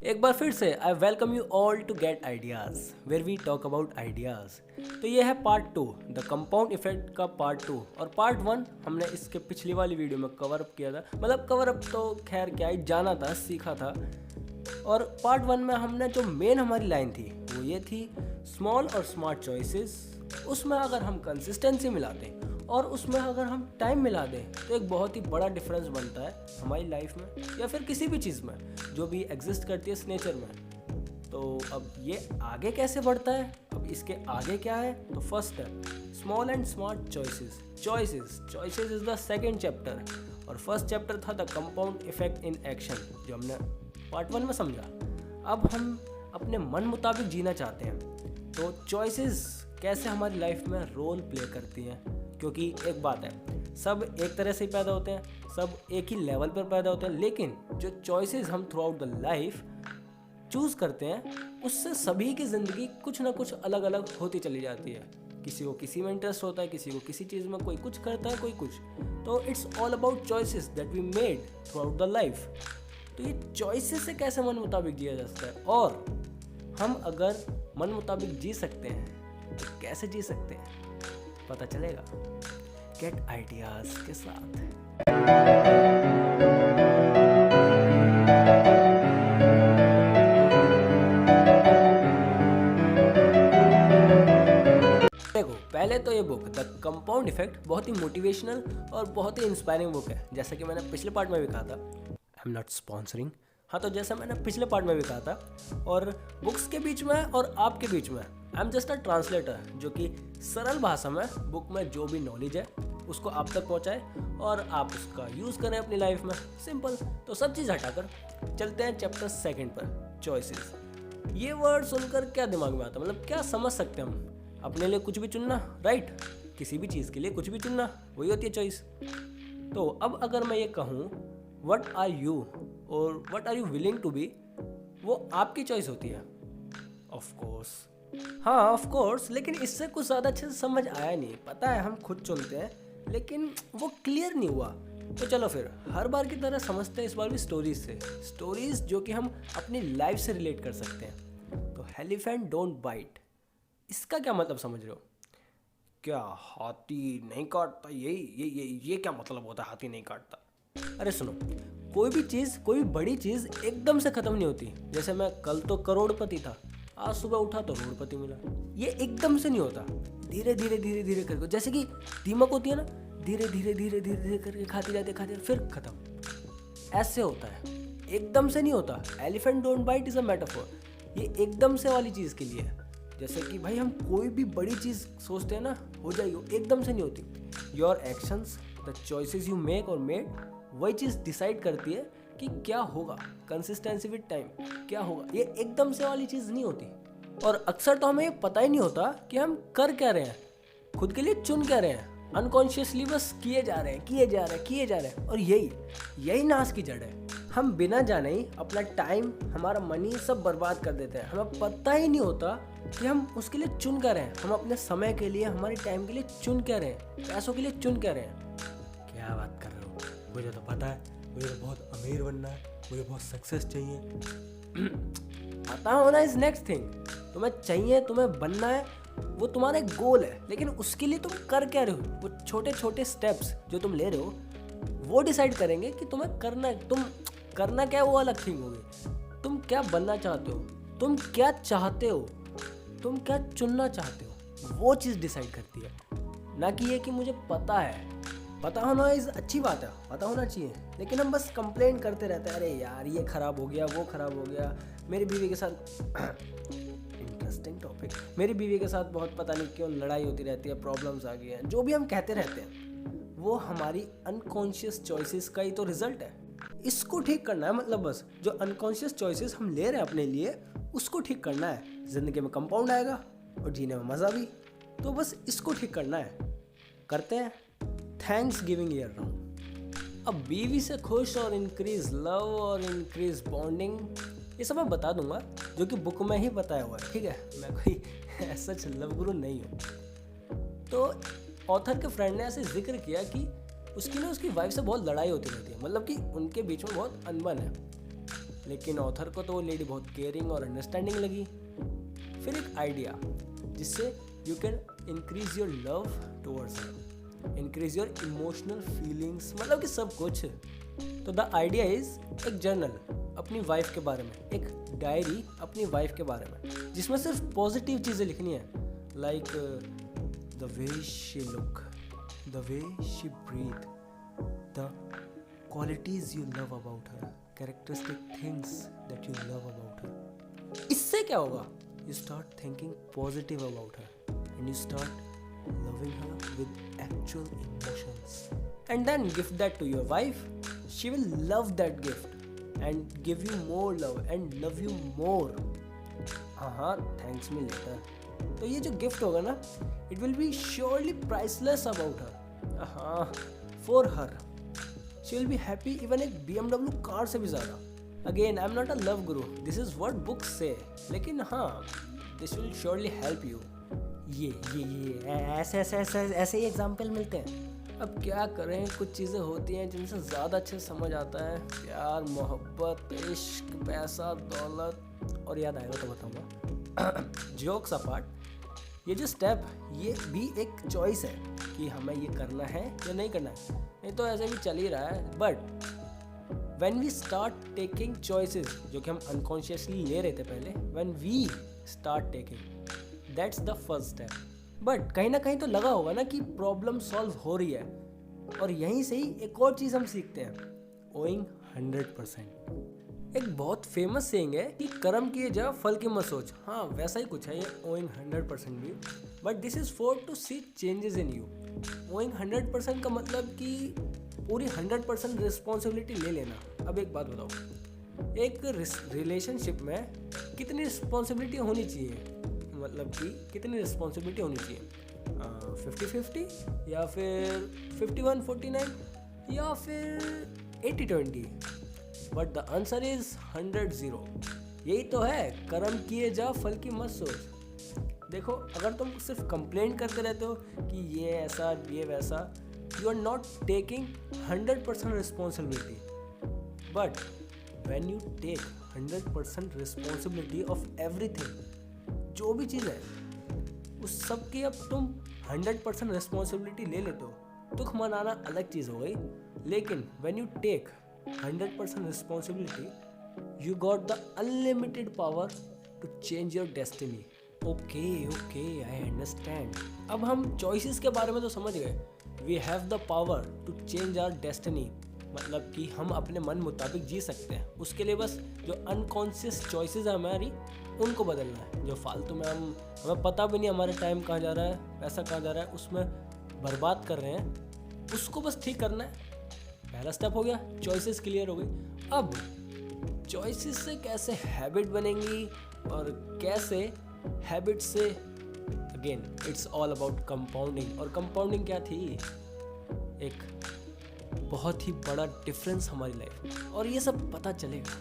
एक बार फिर से I welcome you all to get ideas where we talk about ideas. तो ये है पार्ट 2 द कंपाउंड इफेक्ट का पार्ट 2। और पार्ट 1 हमने इसके पिछली वाली वीडियो में कवर अप किया था। मतलब कवर अप तो खैर क्या ही, जाना था, सीखा था। और पार्ट 1 में हमने जो मेन हमारी लाइन थी वो ये थी, स्मॉल और स्मार्ट चॉइसेस। उसमें अगर हम कंसिस्टेंसी मिला दें और उसमें अगर हम टाइम मिला दें तो एक बहुत ही बड़ा डिफरेंस बनता है हमारी लाइफ में या फिर किसी भी चीज़ में जो भी एग्जिस्ट करती है इस नेचर में। तो अब ये आगे कैसे बढ़ता है, अब इसके आगे क्या है? तो first step, small and smart choices. Choices is the second chapter और फर्स्ट चैप्टर था the compound effect in action, जो हमने पार्ट 1 में समझा। अब हम अपने मन मुताबिक जीना चाहते हैं तो चॉइसेस कैसे हमारी लाइफ में रोल प्ले करती हैं। क्योंकि एक बात है, सब एक तरह से ही पैदा होते हैं, सब एक ही लेवल पर पैदा होते हैं, लेकिन जो चॉइसेस हम through out the life choose करते हैं उससे सभी की ज़िंदगी कुछ ना कुछ अलग अलग होती चली जाती है। किसी को किसी में इंटरेस्ट होता है, किसी को किसी चीज़ में, कोई कुछ करता है, कोई कुछ। तो it's all about choices that we made throughout the life. तो ये चॉइसेस से कैसे मन मुताबिक जिया जा सकता है, और हम अगर मन मुताबिक जी सकते हैं तो कैसे जी सकते हैं, पता चलेगा गेट आइडियाज के साथ। देखो, पहले तो ये बुक द कंपाउंड इफेक्ट बहुत ही मोटिवेशनल और बहुत ही इंस्पायरिंग बुक है। जैसा कि मैंने पिछले पार्ट में भी कहा था, आई एम नॉट स्पॉन्सरिंग। हाँ, तो जैसा मैंने पिछले पार्ट में भी कहा था, और बुक्स के बीच में और आपके बीच में I am just a translator, जो कि सरल भाषा में बुक में जो भी नॉलेज है उसको आप तक पहुंचाए और आप उसका यूज़ करें अपनी लाइफ में। सिंपल। तो सब चीज़ हटाकर चलते हैं चैप्टर 2 पर, चॉइसेस। ये वर्ड सुनकर क्या दिमाग में आता है, मतलब क्या समझ सकते हैं हम? अपने लिए कुछ भी चुनना, राइट? किसी भी चीज़ के लिए कुछ भी चुनना, वही होती है चॉइस। तो अब अगर मैं ये कहूँ व्हाट आर यू और what are you willing to be, वो आपकी चॉइस होती है। ऑफ कोर्स, हाँ ऑफ कोर्स, लेकिन इससे कुछ ज़्यादा अच्छे से समझ आया नहीं। पता है हम खुद चुनते हैं, लेकिन वो क्लियर नहीं हुआ। तो चलो फिर हर बार की तरह समझते हैं इस बार भी स्टोरीज से, स्टोरीज जो कि हम अपनी लाइफ से रिलेट कर सकते हैं। तो एलिफेंट डोंट बाइट, इसका क्या मतलब समझ रहे हो? क्या हाथी नहीं काटता? ये क्या मतलब होता है हाथी नहीं काटता? अरे सुनो, कोई भी चीज़, कोई भी बड़ी चीज़ एकदम से ख़त्म नहीं होती। जैसे मैं कल तो करोड़पति था, आज सुबह उठा तो रोड़पति मिला। ये एकदम से नहीं होता, धीरे धीरे करके। जैसे कि दीमक होती है ना, धीरे धीरे करके खाती जाती है, फिर खत्म। ऐसे होता है, एकदम से नहीं होता। Elephant don't bite is a metaphor. ये एकदम से वाली चीज़ के लिए है। जैसे कि भाई हम कोई भी बड़ी चीज़ सोचते हैं ना, हो जाएगी, एकदम से नहीं होती। Your actions, the choices you make और मेड, वही चीज़ डिसाइड करती है कि क्या होगा। कंसिस्टेंसी विद टाइम, क्या होगा। ये एकदम से वाली चीज़ नहीं होती। और अक्सर तो हमें ये पता ही नहीं होता कि हम कर क्या रहे हैं, खुद के लिए चुन क्या रहे हैं। अनकॉन्शियसली बस किए जा रहे हैं। और यही नाश की जड़ है। हम बिना जाने ही अपना टाइम, हमारा मनी सब बर्बाद कर देते हैं। हमें पता ही नहीं होता कि हम उसके लिए चुन क्या रहे हैं। हम अपने समय के लिए, हमारे टाइम के लिए चुन क्या रहे हैं, पैसों के लिए चुन क्या रहे हैं। क्या बात कर रहे हो? मुझे तो पता है, मुझे तो बहुत अमीर बनना है, मुझे बहुत सक्सेस चाहिए। पता होना इज नेक्स्ट थिंग। तुम्हें बनना है, वो तुम्हारा एक गोल है, लेकिन उसके लिए तुम कर क्या रहे हो? वो छोटे छोटे स्टेप्स जो तुम ले रहे हो वो डिसाइड करेंगे कि तुम्हें करना है। तुम करना क्या है वो अलग थिंग होगी। तुम क्या बनना चाहते हो, तुम क्या चाहते हो, तुम क्या चुनना चाहते हो, वो चीज़ डिसाइड करती है। ना कि ये कि मुझे पता है। पता होना इस अच्छी बात है, पता होना चाहिए, लेकिन हम बस कंप्लेंट करते रहते हैं, अरे यार ये ख़राब हो गया, वो ख़राब हो गया। मेरी बीवी के साथ इंटरेस्टिंग टॉपिक, मेरी बीवी के साथ बहुत पता नहीं क्यों लड़ाई होती रहती है, प्रॉब्लम्स आ गई हैं। जो भी हम कहते रहते हैं वो हमारी अनकॉन्शियस चॉइसेस का ही तो रिजल्ट है। इसको ठीक करना है, मतलब बस जो अनकॉन्शियस चॉइसेस हम ले रहे हैं अपने लिए उसको ठीक करना है। ज़िंदगी में कंपाउंड आएगा और जीने में मज़ा भी। तो बस इसको ठीक करना है, करते हैं। Thanks giving year round. अब बीवी से खुश और इंक्रीज लव और इंक्रीज बॉन्डिंग, ये सब मैं बता दूंगा, जो कि बुक में ही बताया हुआ है। ठीक है, मैं कोई सच लव गुरु नहीं हूँ। तो ऑथर के फ्रेंड ने ऐसे जिक्र किया कि उसकी वाइफ से बहुत लड़ाई होती रहती है, मतलब कि उनके बीच में बहुत अनबन है। लेकिन ऑथर को तो वो लेडी बहुत केयरिंग और अंडरस्टैंडिंग लगी। फिर एक आइडिया जिससे you can increase your love towards her, increase your emotional feelings, मतलब कि सब कुछ। तो द आइडिया इज एक जर्नल अपनी वाइफ के बारे में, एक डायरी अपनी वाइफ के बारे में, जिसमें सिर्फ पॉजिटिव चीज़ें लिखनी है, like the way she look, the way she breathe, the qualities you love about her, characteristic things that you love about her. इससे क्या होगा? You start thinking positive about her and you start loving her with actual emotions, and then gift that to your wife. She will love that gift and give you more love and love you more. Thanks me later. तो ये जो gift होगा ना, it will be surely priceless about her. For her she will be happy even एक BMW car से भी ज़्यादा. Again, I'm not a love guru, this is what books say, लेकिन this will surely help you. ये ऐसे ही example मिलते हैं। अब क्या करें, कुछ चीज़ें होती हैं जिनसे ज़्यादा अच्छे समझ आता है प्यार, मोहब्बत, इश्क, पैसा, दौलत, और याद आएगा तो बताऊँगा। जोक्स अपार्ट, ये जो स्टेप, ये भी एक चॉइस है कि हमें ये करना है या नहीं करना है, नहीं तो ऐसे भी चल ही रहा है। But when we start taking choices जो कि हम अनकॉन्शियसली ले रहे थे पहले, when we start taking, that's the first step. But कहीं ना कहीं तो लगा होगा ना कि प्रॉब्लम सॉल्व हो रही है, और यहीं से ही एक और चीज़ हम सीखते हैं, ओइंग 100%। एक बहुत फेमस सेइंग है कि कर्म किए जा फल की मत सोच। वैसा ही कुछ है ये ओइंग 100% भी, but this is for to see changes in you. Owning 100% का मतलब कि पूरी 100% रिस्पॉन्सिबिलिटी ले लेना। अब एक बात बताओ, एक रिलेशनशिप में कितनी रिस्पॉन्सिबिलिटी होनी चाहिए, मतलब कि कितनी रिस्पॉन्सिबिलिटी होनी चाहिए? 50-50 या फिर 51-49 या फिर 80-20? But the answer is 100-0। यही तो है, कर्म किए जा फल की मत सोच। देखो, अगर तुम सिर्फ कंप्लेंट करते रहते हो कि ये ऐसा ये वैसा, you are not taking 100% responsibility. But when you take 100% responsibility of everything, जो भी चीज़ है उस सब की अब तुम 100% रिस्पॉन्सिबिलिटी ले लेते हो। दुख मनाना अलग चीज़ हो गई, लेकिन when you take 100% responsibility, you got the unlimited power to change your destiny. Okay, I understand. अब हम चॉइसेस के बारे में तो समझ गए। We have the power to change our destiny, मतलब कि हम अपने मन मुताबिक जी सकते हैं। उसके लिए बस जो अनकॉन्शियस चॉइसेस है हमारी, उनको बदलना है। जो फालतू में हमें पता भी नहीं हमारा टाइम कहाँ जा रहा है, पैसा कहाँ जा रहा है, उसमें बर्बाद कर रहे हैं, उसको बस ठीक करना है। पहला स्टेप हो गया, चॉइसेस क्लियर हो गई। अब चॉइसेस से कैसे हैबिट बनेंगी और कैसे हैबिट से, again it's all about compounding. और कंपाउंडिंग क्या थी? एक बहुत ही बड़ा डिफरेंस हमारी लाइफ में, और ये सब पता चलेगा